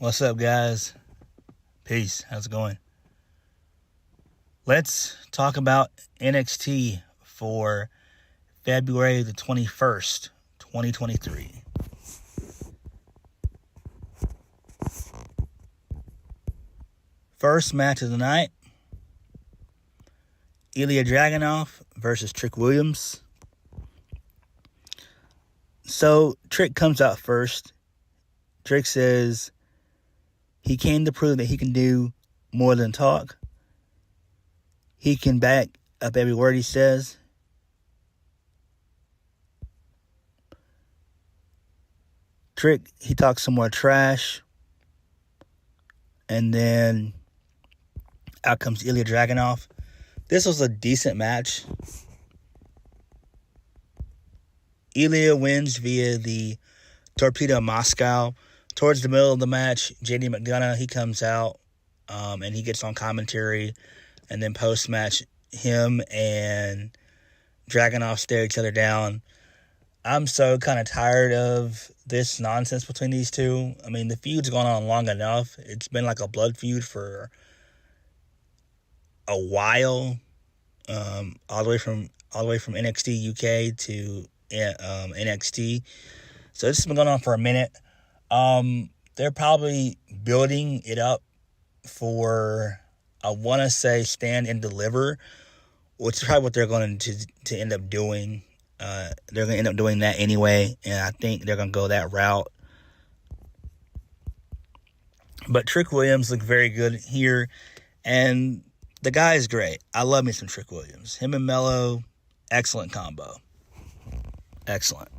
What's up, guys? Peace. How's it going? Let's talk about NXT for February the 21st, 2023. First match of the night, IIja Dragunov versus Trick Williams. So, Trick comes out first. Trick says he came to prove that he can do more than talk. He can back up every word he says. Trick, he talks some more trash. And then out comes IIja Dragunov. This was a decent match. IIja wins via the Torpedo Moscow. Towards the middle of the match, JD McDonough, he comes out and he gets on commentary. And then post-match, him and Dragunov stare each other down. I'm so kind of tired of this nonsense between these two. I mean, the feud's gone on long enough. It's been like a blood feud for a while, all the way from NXT UK to NXT. So this has been going on for a minute. They're probably building it up for, I want to say, Stand and Deliver, which is probably what they're going to end up doing. They're going to end up doing that anyway, and I think they're going to go that route. But Trick Williams looked very good here, and the guy is great. I love me some Trick Williams. Him and Mello, excellent combo. Excellent.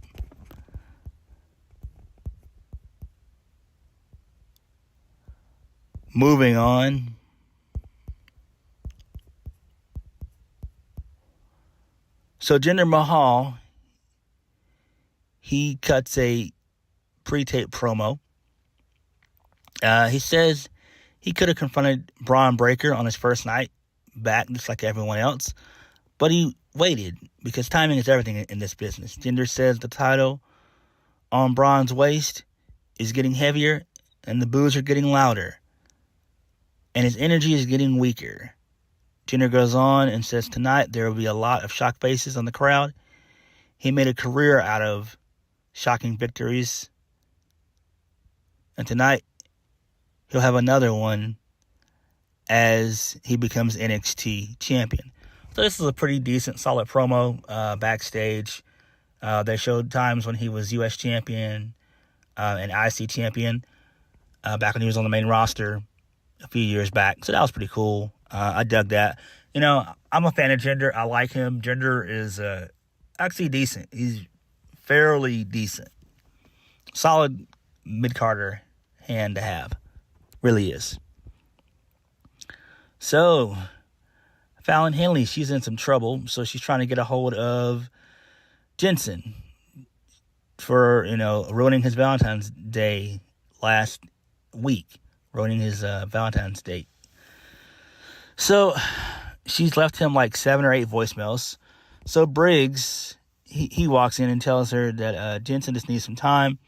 Moving on. So Jinder Mahal, he cuts a pre-tape promo. He says he could have confronted Bron Breakker on his first night back, just like everyone else, but he waited because timing is everything in this business. Jinder says the title on Bron's waist is getting heavier and the boos are getting louder and his energy is getting weaker. Jinder goes on and says tonight there will be a lot of shock faces on the crowd. He made a career out of shocking victories. And tonight he'll have another one as he becomes NXT champion. So this is a pretty decent, solid promo backstage. They showed times when he was U.S. champion and IC champion back when he was on the main roster a few years back. So that was pretty cool. I dug that. You know, I'm a fan of Jinder. I like him. Jinder is actually decent. He's fairly decent. Solid mid-carder hand to have. Really is. So, Fallon Henley, she's in some trouble. So she's trying to get a hold of Jensen for, ruining his Valentine's Day last week. Ruining his Valentine's date. So, she's left him like 7 or 8 voicemails. So, Briggs, he walks in and tells her that Jensen just needs some time.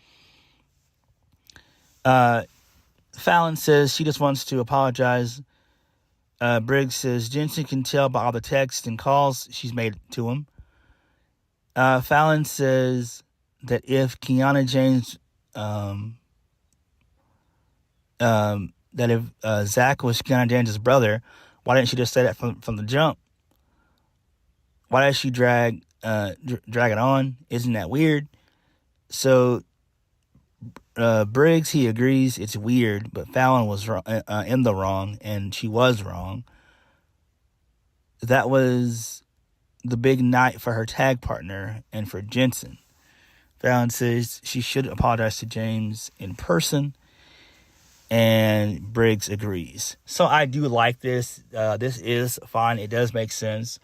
Fallon says she just wants to apologize. Briggs says Jensen can tell by all the texts and calls she's made to him. Fallon says that if Kiana James... that if Zach was Kiana James' brother, why didn't she just say that from the jump? Why does she drag it on? Isn't that weird? So Briggs, he agrees it's weird, but Fallon was in the wrong, and she was wrong. That was the big night for her tag partner and for Jensen. Fallon says she should apologize to James in person. And Briggs agrees. So I do like this. This is fine. It does make sense.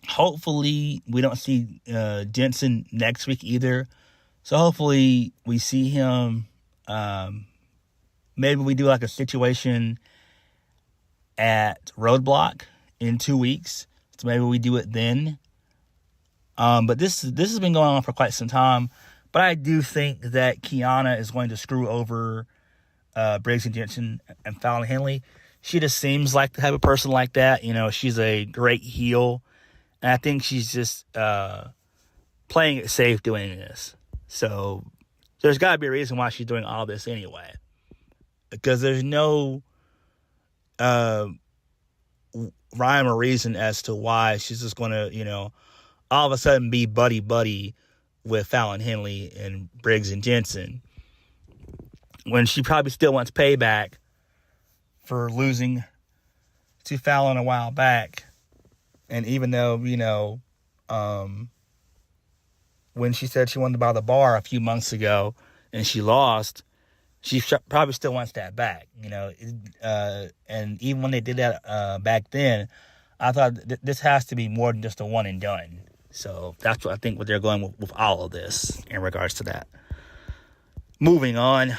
Hopefully we don't see Jensen next week either. So hopefully we see him. Maybe we do like a situation at Roadblock in 2 weeks. So maybe we do it then. But this has been going on for quite some time. But I do think that Kiana is going to screw over Briggs and Jensen and Fallon Henley. She just seems like the type of person like that. She's a great heel. And I think she's just playing it safe doing this. So there's got to be a reason why she's doing all this anyway. Because there's no rhyme or reason as to why she's just going to, all of a sudden be buddy-buddy with Fallon Henley and Briggs and Jensen, when she probably still wants payback for losing to Fallon a while back. And even though, when she said she wanted to buy the bar a few months ago and she lost, she probably still wants that back, and even when they did that back then, I thought this has to be more than just a one and done. So that's what I think what they're going with all of this in regards to that. Moving on.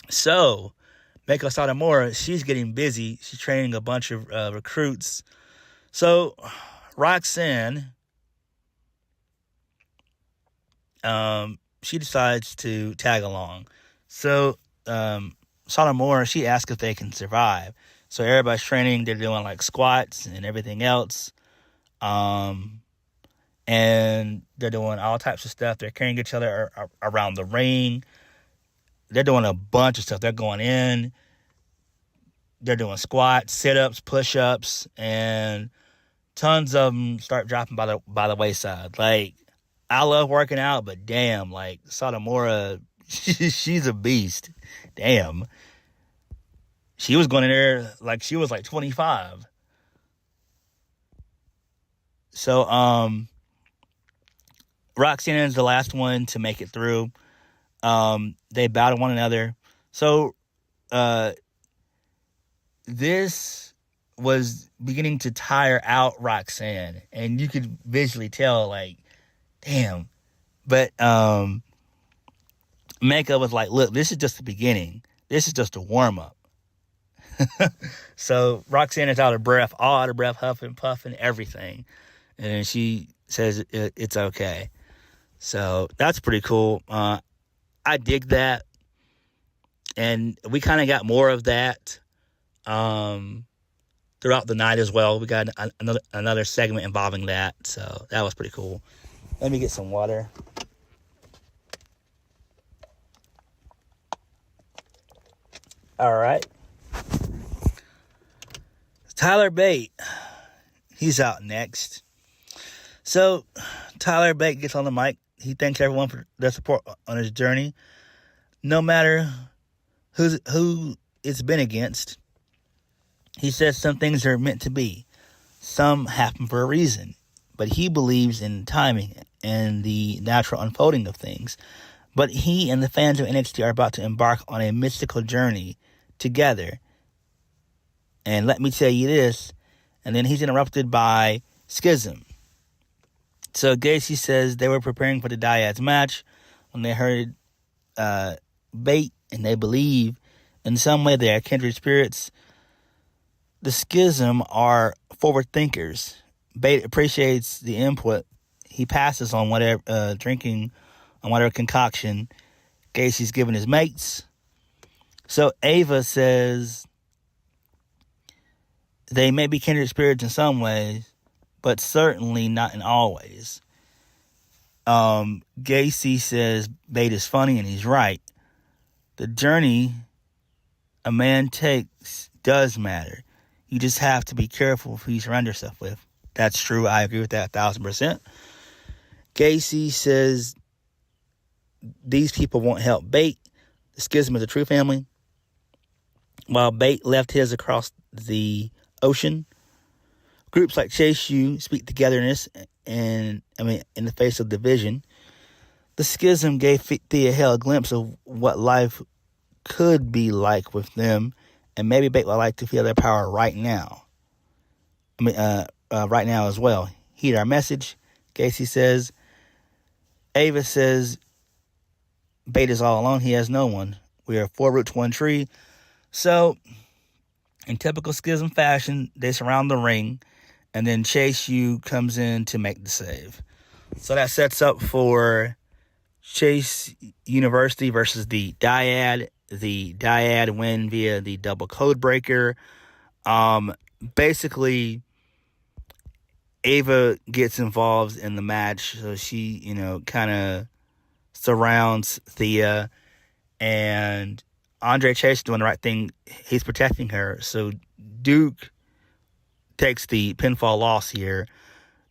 So, Meiko Satomura, she's getting busy. She's training a bunch of recruits. So, Roxanne, she decides to tag along. So, Satomura, she asks if they can survive. So, everybody's training. They're doing, like, squats and everything else. And they're doing all types of stuff. They're carrying each other around the ring. They're doing a bunch of stuff. They're going in. They're doing squats, sit-ups, push-ups, and tons of them start dropping by the wayside. Like, I love working out, but damn, like, Satomura, she's a beast. Damn. She was going in there like she was like 25. So, Roxanne is the last one to make it through. They battle one another. So, this was beginning to tire out Roxanne. And you could visually tell, like, damn. But, Meiko was like, look, this is just the beginning. This is just a warm-up. So, Roxanne is out of breath, all out of breath, huffing, puffing, everything. And then she says it's okay. So, that's pretty cool. I dig that. And we kind of got more of that throughout the night as well. We got another segment involving that. So that was pretty cool. Let me get some water. All right. Tyler Bate. He's out next. So Tyler Bate gets on the mic. He thanks everyone for their support on his journey. No matter who it's been against, he says some things are meant to be. Some happen for a reason. But he believes in timing and the natural unfolding of things. But he and the fans of NXT are about to embark on a mystical journey together. And let me tell you this. And then he's interrupted by Schism. So Gacy says they were preparing for the Dyads match when they heard Bate, and they believe in some way they are kindred spirits. The Schism are forward thinkers. Bate appreciates the input. He passes on whatever drinking on whatever concoction Gacy's given his mates. So Ava says they may be kindred spirits in some ways, but certainly not in all ways. Gacy says Bate is funny, and he's right. The journey a man takes does matter. You just have to be careful who you surround yourself with. That's true. I agree with that 1,000%. Gacy says these people won't help Bate. The Schism is a true family. While Bate left his across the ocean, groups like Chase U speak togetherness and, in the face of division. The Schism gave Thea Hale a glimpse of what life could be like with them, and maybe Bate would like to feel their power right now. Right now as well. Heed our message, Gacy says. Ava says Bate is all alone. He has no one. We are 4 roots, 1 tree. So, in typical Schism fashion, they surround the ring, and then Chase U comes in to make the save. So that sets up for Chase University versus the Dyad. The Dyad win via the double code breaker. Basically, Ava gets involved in the match, so she, kind of surrounds Thea, and Andre Chase doing the right thing. He's protecting her, so Duke takes the pinfall loss here.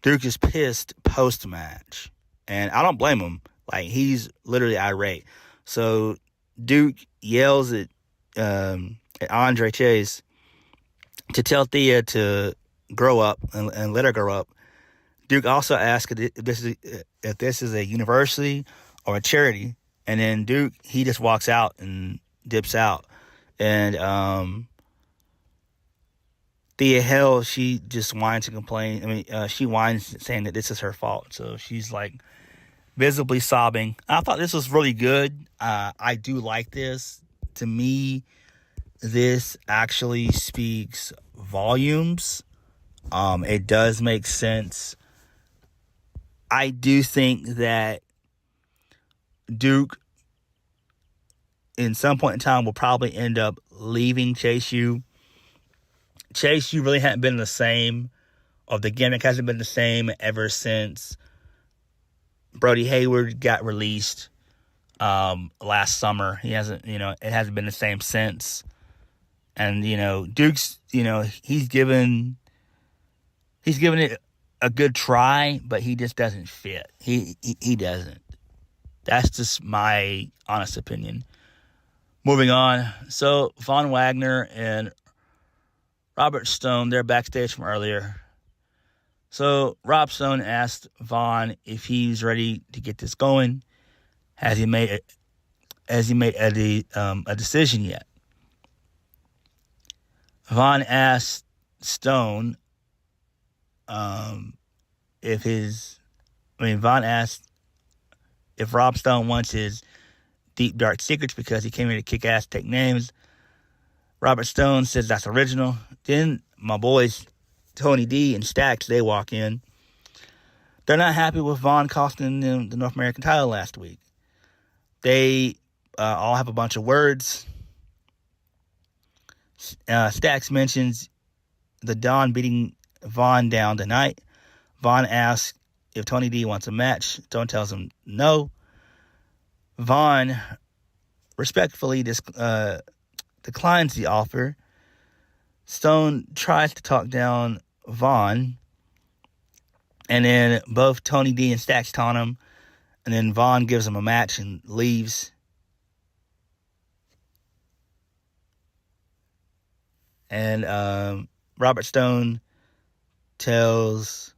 Duke is pissed post-match, and I don't blame him. Like, he's literally irate. So Duke yells at Andre Chase to tell Thea to grow up and let her grow up. Duke also asks if this is a university or a charity, and then Duke, he just walks out and dips out. And Thea Hell, she just whines and complains. I mean, she whines saying that this is her fault. So she's like visibly sobbing. I thought this was really good. I do like this. To me, this actually speaks volumes. It does make sense. I do think that Duke, in some point in time, will probably end up leaving Chase U. Chase U really hasn't been the same, or the gimmick hasn't been the same ever since Brody Hayward got released last summer. He hasn't, it hasn't been the same since. And, Duke's, he's given it a good try, but he just doesn't fit. He doesn't. That's just my honest opinion. Moving on. So, Von Wagner and Robert Stone, they're backstage from earlier. So, Rob Stone asked Von if he's ready to get this going. Has he made a decision yet? Von asked Stone Von asked if Rob Stone wants his deep, dark secrets because he came here to kick ass, take names. Robert Stone says that's original. Then my boys, Tony D and Stacks, they walk in. They're not happy with Von costing them the North American title last week. They all have a bunch of words. Stacks mentions the Don beating Von down tonight. Von asks if Tony D wants a match. Stone tells him no. Von respectfully declines the offer. Stone tries to talk down Von, and then both Tony D and Stacks taunt him, and then Von gives him a match and leaves. And Robert Stone tells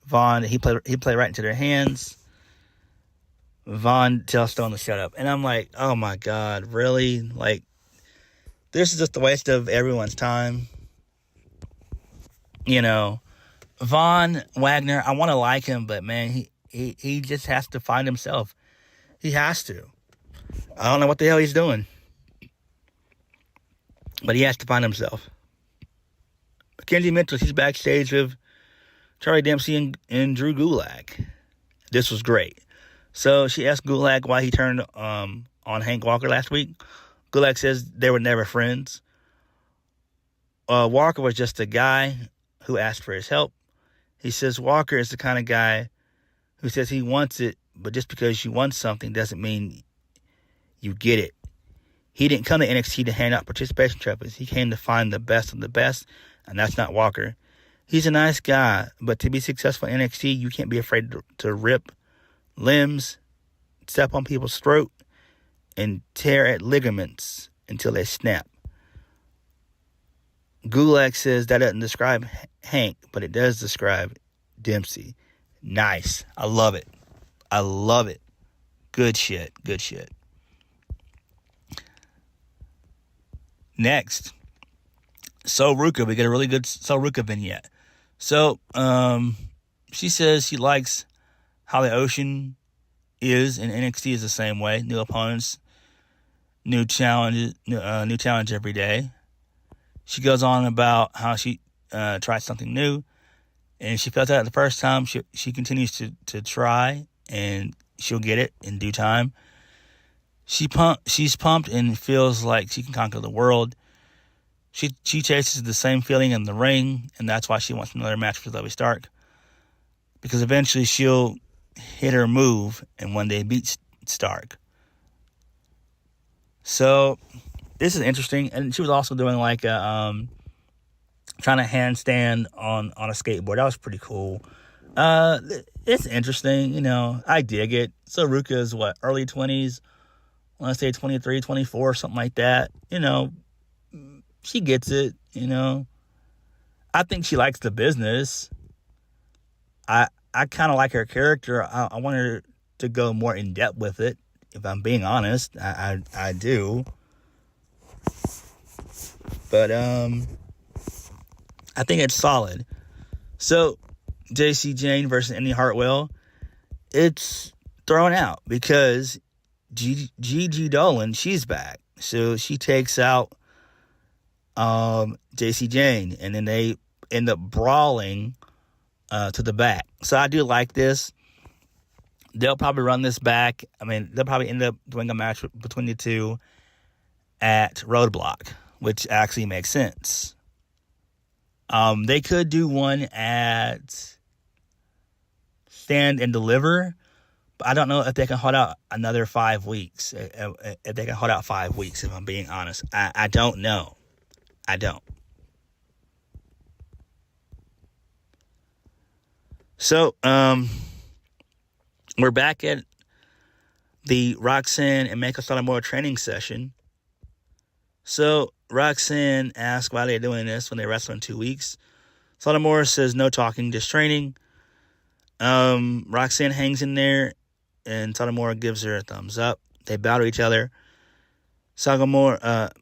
Von that he played right into their hands. Von tells Stone to shut up. And I'm like, oh my God, really? Like, this is just a waste of everyone's time. Von Wagner, I want to like him, but man, he just has to find himself. He has to. I don't know what the hell he's doing, but he has to find himself. Mackenzie Mitchell, she's backstage with Charlie Dempsey and Drew Gulak. This was great. So she asked Gulak why he turned on Hank Walker last week. Gulak says they were never friends. Walker was just a guy who asked for his help. He says Walker is the kind of guy who says he wants it, but just because you want something doesn't mean you get it. He didn't come to NXT to hand out participation trophies. He came to find the best of the best, and that's not Walker. He's a nice guy, but to be successful in NXT, you can't be afraid to rip limbs, step on people's throat, and tear at ligaments until they snap. Gulak says that doesn't describe Hank, but it does describe Dempsey. Nice. I love it. I love it. Good shit. Good shit. Next, So Ruka. We get a really good So Ruka vignette. So, she says she likes how the Ocean is, and NXT is the same way. New opponents, new challenge every day. She goes on about how she tried something new, and she felt that the first time. She continues to try and she'll get it in due time. She's pumped and feels like she can conquer the world. She chases the same feeling in the ring, and that's why she wants another match with Zoe Stark. Because eventually she'll hit her move and one day beat Stark. So this is interesting. And she was also doing like a trying to handstand on a skateboard. That was pretty cool. It's interesting, you know. I dig it. So Ruka is what, early 20s? I want to say 23, 24, something like that. You know, she gets it, you know. I think she likes the business. I kind of like her character. I want her to go more in depth with it, if I'm being honest. I do. But I think it's solid. So Jacy Jayne versus Indi Hartwell, it's thrown out because Gigi Dolin, she's back. So she takes out Jacy Jayne, and then they end up brawling to the back. So I do like this. They'll probably run this back. I mean, they'll probably end up doing a match between the two at Roadblock, which actually makes sense. They could do one at Stand and Deliver, but I don't know if they can hold out another 5 weeks. If they can hold out 5 weeks, if I'm being honest. I don't know. I don't. So, we're back at the Roxanne and Meiko Satomura training session. So, Roxanne asks why they're doing this when they wrestle in 2 weeks. Satomura says no talking, just training. Roxanne hangs in there, and Satomura gives her a thumbs up. They bow to each other. Meito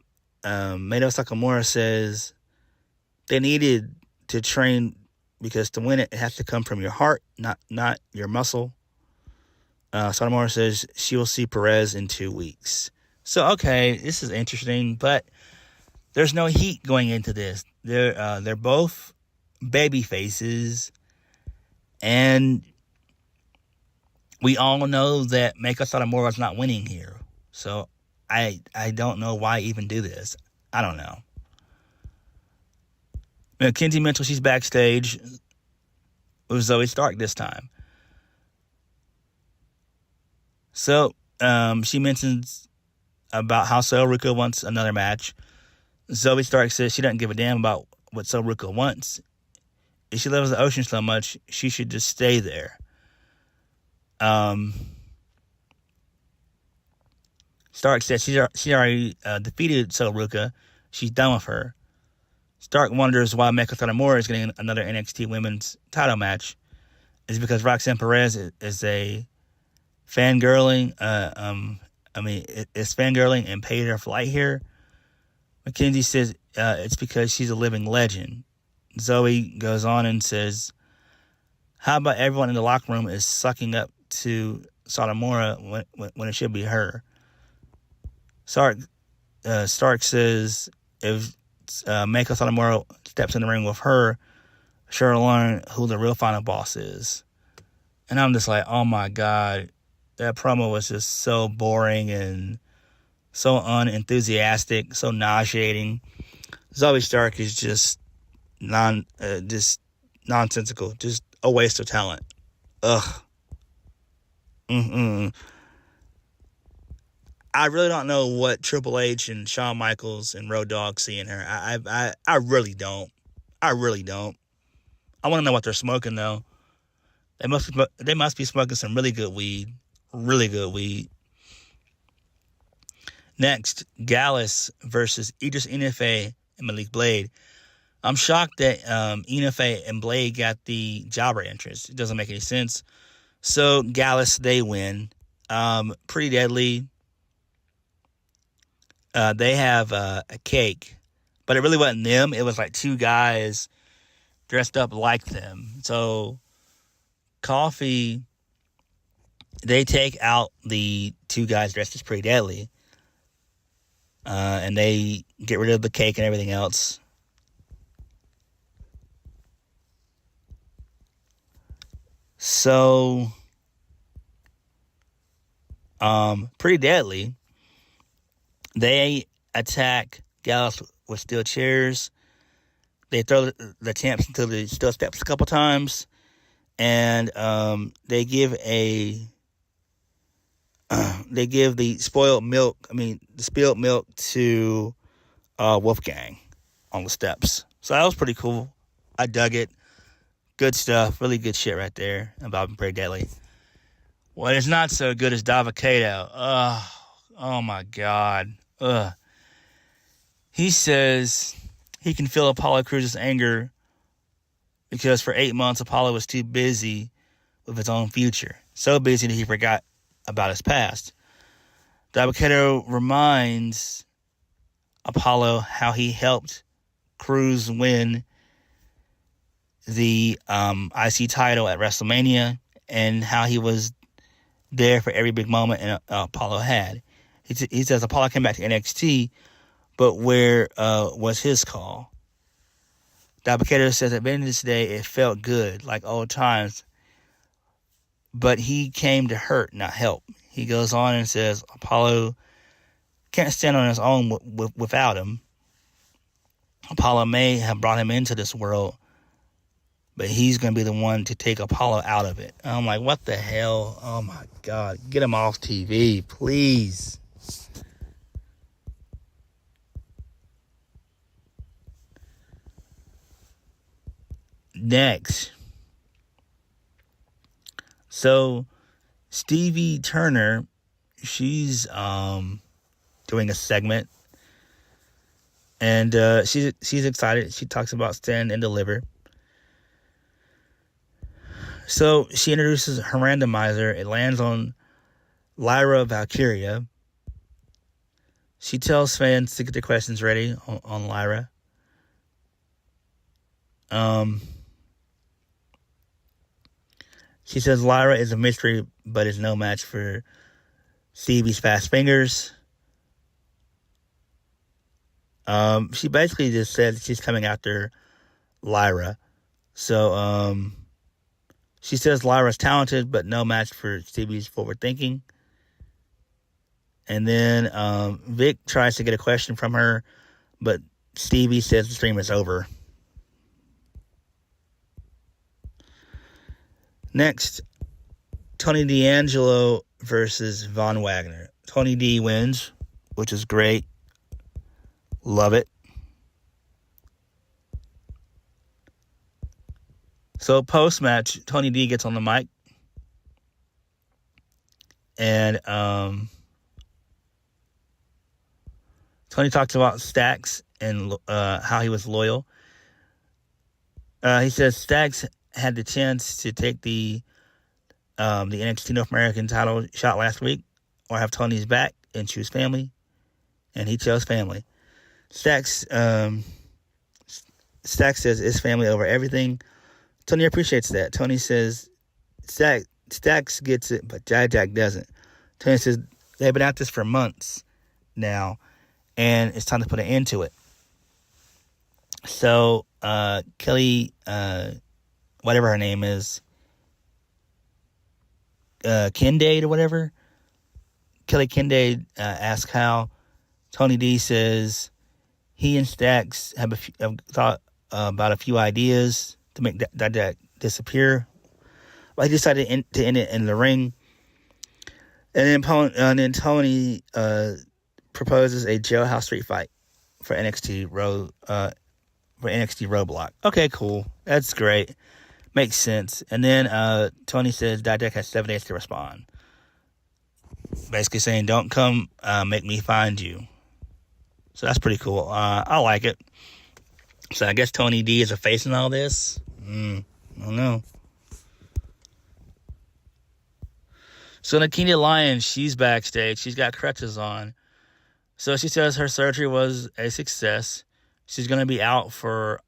Sakamura says they needed to train because to win it has to come from your heart, not your muscle. Satomura says she will see Perez in 2 weeks. So, okay, this is interesting, but there's no heat going into this. They're both baby faces, and we all know that Meiko Satomura is not winning here. So I don't know why even do this. I don't know. Kenzie Mitchell, she's backstage with Zoe Stark this time. So she mentions about how Sol Ruka wants another match. Zoe Stark says she doesn't give a damn about what Sol Ruka wants. If she loves the ocean so much, she should just stay there. Stark says she already defeated Sol Ruka. She's done with her. Stark wonders why Meiko Satomura is getting another NXT Women's title match. Is because Roxanne Perez is a fangirling. It's fangirling and paid her flight here. Mackenzie says it's because she's a living legend. Zoe goes on and says, how about everyone in the locker room is sucking up to Satomura when it should be her? Stark says if Meiko Satomura steps in the ring with her, she'll learn who the real final boss is. And I'm just like, oh my God, that promo was just so boring and so unenthusiastic, so nauseating. Zoe Stark is just nonsensical, just a waste of talent. Ugh. I really don't know what Triple H and Shawn Michaels and Road Dogg see in her. I really don't. I really don't. I want to know what they're smoking though. They must be smoking some really good weed. Really good weed. Next, Gallus versus Idris Enife and Malik Blade. I'm shocked that Enife and Blade got the jobber entrance. It doesn't make any sense. So Gallus, they win. Pretty deadly. They have a cake, but it really wasn't them. It was like two guys dressed up like them. So Coffee, they take out the two guys dressed as Pretty Deadly, and they get rid of the cake and everything else. So Pretty Deadly, they attack Gallus with steel chairs. They throw the champs into the steel steps a couple times, and they give the spilled milk to Wolfgang on the steps. So that was pretty cool. I dug it. Good stuff. Really good shit right there about Pretty Deadly. What is not so good is Davocado. Oh my God. He says he can feel Apollo Crews' anger because for 8 months Apollo was too busy with his own future. So busy that he forgot about his past. Davocado reminds Apollo how he helped Crews win the IC title at WrestleMania and how he was there for every big moment Apollo had. He says Apollo came back to NXT, but where was his call? Davocado says at the end of this day, it felt good, like old times, but he came to hurt, not help. He goes on and says Apollo can't stand on his own without him. Apollo may have brought him into this world, but he's going to be the one to take Apollo out of it. And I'm like, what the hell? Oh, my God. Get him off TV, please. Next. So, Stevie Turner, she's doing a segment. And she's excited. She talks about Stand and Deliver. So she introduces her randomizer. It lands on Lyra Valkyria. She tells fans to get their questions ready on Lyra. She says Lyra is a mystery, but is no match for Stevie's fast fingers. She basically just said she's coming after Lyra. So, she says Lyra's talented, but no match for Stevie's forward thinking. And then Vic tries to get a question from her, but Stevie says the stream is over. Next, Tony D'Angelo versus Von Wagner. Tony D wins, which is great. Love it. So post-match, Tony D gets on the mic. And Tony talks about Stacks and how he was loyal. He says Stacks had the chance to take the NXT North American title shot last week, or have Tony's back and choose family, and he chose family. Stacks says it's family over everything. Tony appreciates that. Tony says Stacks gets it, but Jack doesn't. Tony says they've been at this for months now, and it's time to put an end to it. So Kelly, whatever her name is, Kincaid or whatever, Kelly Kincaid asks how. Tony D says he and Stacks have thought about a few ideas to make that disappear. But he decided to end it in the ring. And then Tony proposes a jailhouse street fight for NXT Roadblock. Okay, cool. That's great. Makes sense. And then Tony says Dijak has 7 days to respond. Basically saying, don't come make me find you. So that's pretty cool. I like it. So I guess Tony D is a face in all this. I don't know. So Nikita Lyons, she's backstage. She's got crutches on. So she says her surgery was a success. She's going to be out for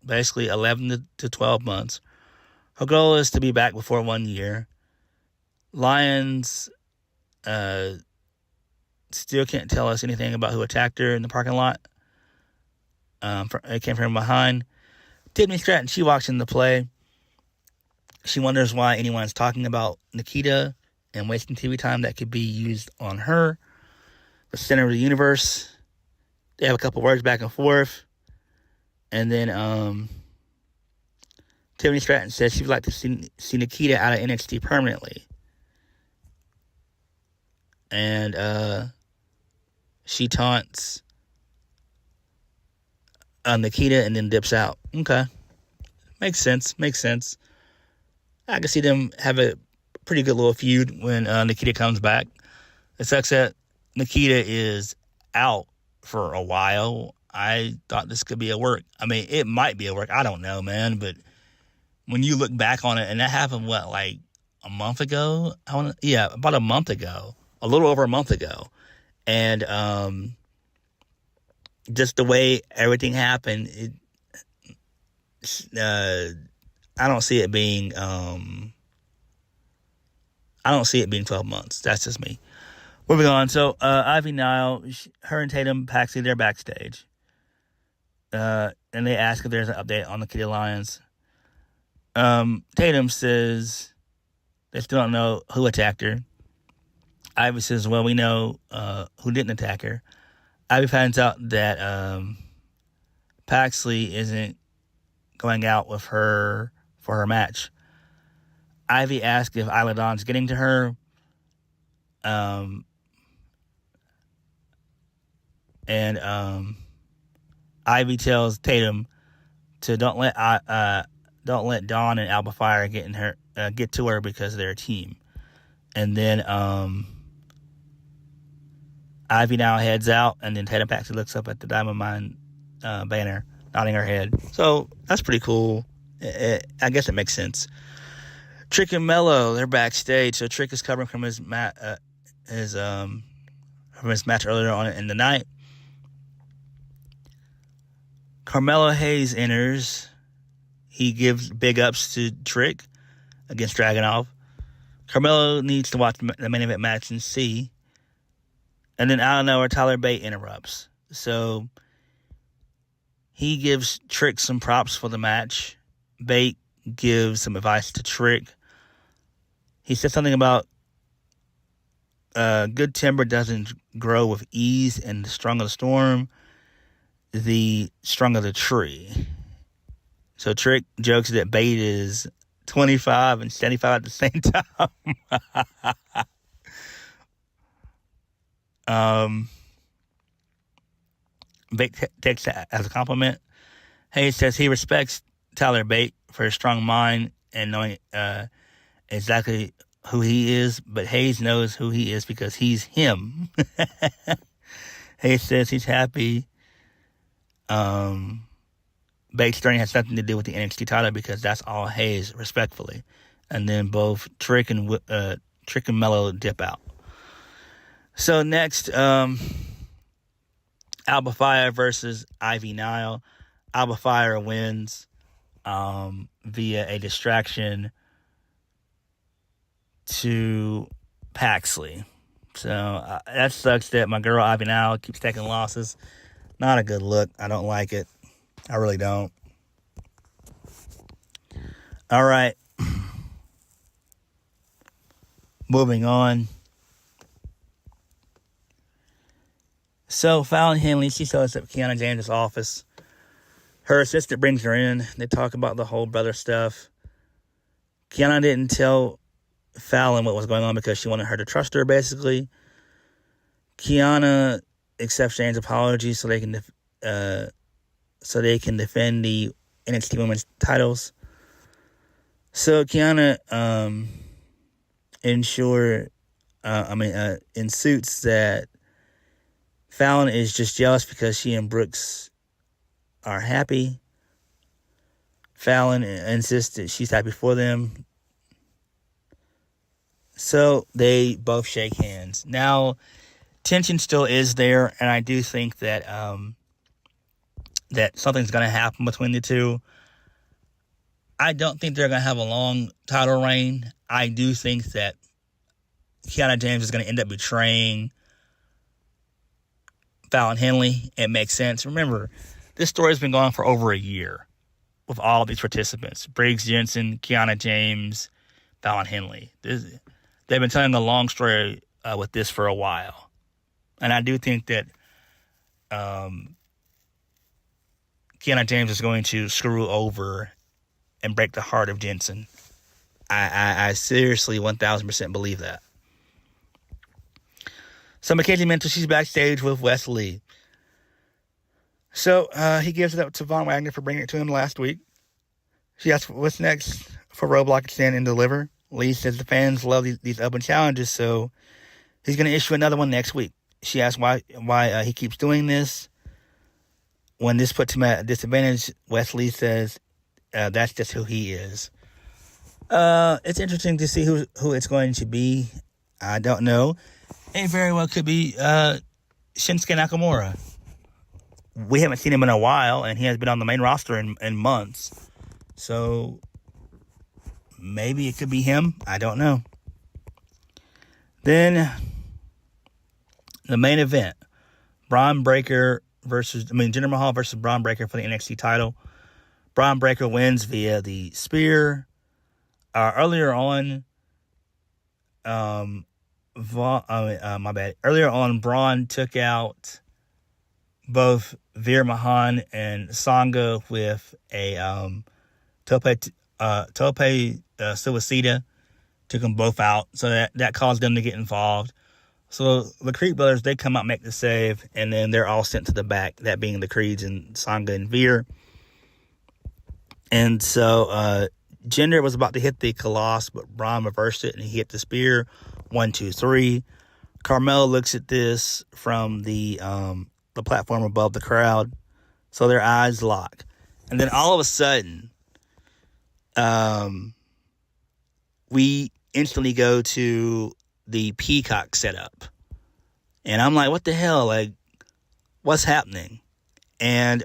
basically 11 to 12 months. Her goal is to be back before 1 year. Lyons still can't tell us anything about who attacked her in the parking lot. It came from behind. Tiffany Stratton, she walks into play. She wonders why anyone's talking about Nikita and wasting TV time that could be used on her, the center of the universe. They have a couple words back and forth. And then Tiffany Stratton says she would like to see Nikita out of NXT permanently. And she taunts Nikita and then dips out. Okay. Makes sense. I can see them have a pretty good little feud when Nikita comes back. It sucks that Nikita is out for a while. I thought this could be a work. I mean, it might be a work. I don't know, man. But when you look back on it, and that happened, like a month ago? About a month ago. A little over a month ago. And just the way everything happened, I don't see it being 12 months. That's just me. Moving on. So, Ivy Nile, her and Tatum Paxley, they're backstage. And they ask if there's an update on the Kitty Lions. Tatum says they still don't know who attacked her. Ivy says, well, we know who didn't attack her. Ivy finds out that Paxley isn't going out with her for her match. Ivy asks if IIja Dawn's getting to her. And Ivy tells Tatum to don't let Dawn and Alba Fire get to her because they're a team. And then Ivy now heads out, and then Tatum Paxley looks up at the Diamond Mine banner, nodding her head. So that's pretty cool. I guess it makes sense. Trick and Mello, they're backstage. So Trick is covering from his match earlier on in the night. Carmelo Hayes enters. He gives big ups to Trick against Dragunov. Carmelo needs to watch the main event match and see. And then out of nowhere, Tyler Bate interrupts. So he gives Trick some props for the match. Bate gives some advice to Trick. He said something about good timber doesn't grow with ease, and the stronger the storm, the stronger the tree. So Trick jokes that Bate is 25 and 75 at the same time. Bate takes that as a compliment. Hayes says he respects Tyler Bate for his strong mind and knowing exactly who he is, but Hayes knows who he is because he's him. Hayes says he's happy. Bate's journey has nothing to do with the NXT title because that's all Hayes, respectfully. And then both Trick and Mello dip out. So next, Alba Fire versus Ivy Nile. Alba Fire wins via a distraction to Paxley. So that sucks that my girl Ivy Nile keeps taking losses. Not a good look. I don't like it. I really don't. All right. Moving on. So Fallon Henley, she shows up at Kiana James' office. Her assistant brings her in. They talk about the whole brother stuff. Kiana didn't tell Fallon what was going on because she wanted her to trust her, basically. Kiana accepts Jane's apology so they can defend the NXT Women's titles. So Kiana insuits that Fallon is just jealous because she and Brooks are happy. Fallon insists that she's happy for them. So they both shake hands. Now, tension still is there, and I do think that that something's going to happen between the two. I don't think they're going to have a long title reign. I do think that Kiana James is going to end up betraying Fallon Henley. It makes sense. Remember, this story has been going on for over a year with all of these participants. Briggs, Jensen, Kiana James, Fallon Henley. This they've been telling a long story with this for a while. And I do think that Kiana James is going to screw over and break the heart of Jensen. I seriously 1,000% believe that. So Mackenzie Mental, she's backstage with Wesley. So he gives it up to Von Wagner for bringing it to him last week. She asks what's next for Roadblock to Stand and Deliver. Lee says the fans love these open challenges, so he's going to issue another one next week. She asks why he keeps doing this. When this puts him at a disadvantage, Wesley says that's just who he is. It's interesting to see who it's going to be. I don't know. It very well could be Shinsuke Nakamura. We haven't seen him in a while, and he has been on the main roster in months. So maybe it could be him. I don't know. Then the main event, Jinder Mahal versus Bron Breakker for the NXT title. Bron Breakker wins via the spear. Earlier on, Braun took out both Veer Mahan and Sangha with a tope suicida. Took them both out, so that caused them to get involved. So the Creed brothers, they come out and make the save, and then they're all sent to the back, that being the Creeds and Sangha and Veer. And so Jinder was about to hit the Colossus, but Braun reversed it, and he hit the spear. 1, 2, 3. Carmel looks at this from the platform above the crowd, so their eyes lock. And then all of a sudden, we instantly go to the Peacock setup. And I'm like, what the hell? Like, what's happening? And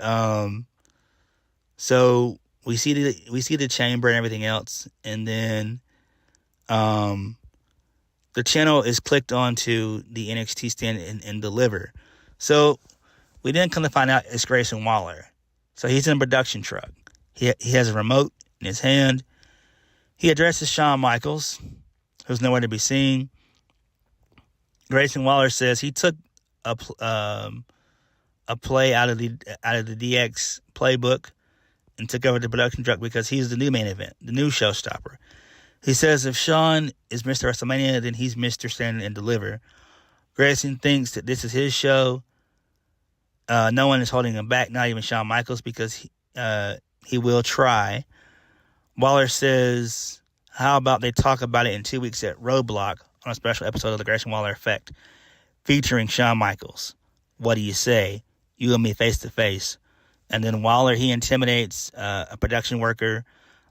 so we see the chamber and everything else, and then the channel is clicked onto the NXT Stand and Deliver. So we then come to find out it's Grayson Waller. So he's in a production truck. He has a remote in his hand. He addresses Shawn Michaels, who's nowhere to be seen. Grayson Waller says he took a play out of the DX playbook and took over the production truck because he's the new main event, the new showstopper. He says if Shawn is Mr. WrestleMania, then he's Mr. Stand and Deliver. Grayson thinks that this is his show. No one is holding him back, not even Shawn Michaels, because he will try. Waller says, how about they talk about it in 2 weeks at Roadblock on a special episode of the Grayson Waller Effect featuring Shawn Michaels. What do you say? You and me face to face. And then Waller, he intimidates a production worker,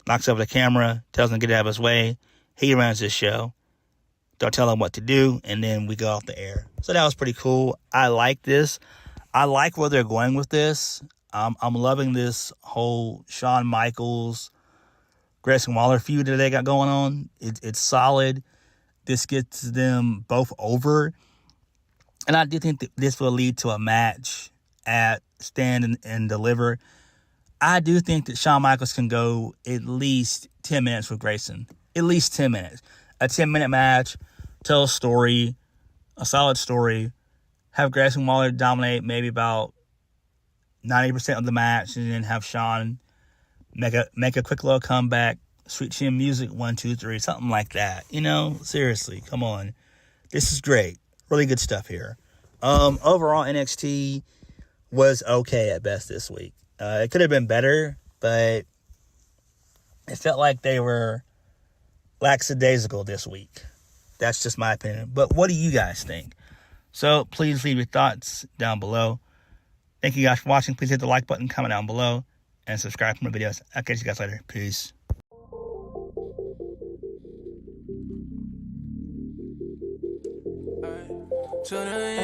knocks over the camera, tells him to get out of his way. He runs his show. Don't tell him what to do, and then we go off the air. So that was pretty cool. I like this. I like where they're going with this. I'm loving this whole Shawn Michaels, Grayson Waller feud that they got going on. It's solid. This gets them both over. And I do think that this will lead to a match at Stand and Deliver. I do think that Shawn Michaels can go at least 10 minutes with Grayson. At least 10 minutes. A 10-minute match, tell a story, a solid story, have Grayson Waller dominate maybe about 90% of the match, and then have Shawn make a quick little comeback, sweet chin music, 1, 2, 3, something like that. You know, seriously, come on. This is great. Really good stuff here. Overall, NXT was okay at best this week. It could have been better, but it felt like they were lackadaisical this week. That's just my opinion. But what do you guys think? So please leave your thoughts down below. Thank you guys for watching. Please hit the like button, comment down below, and subscribe for more videos. I'll catch you guys later. Peace. Tonight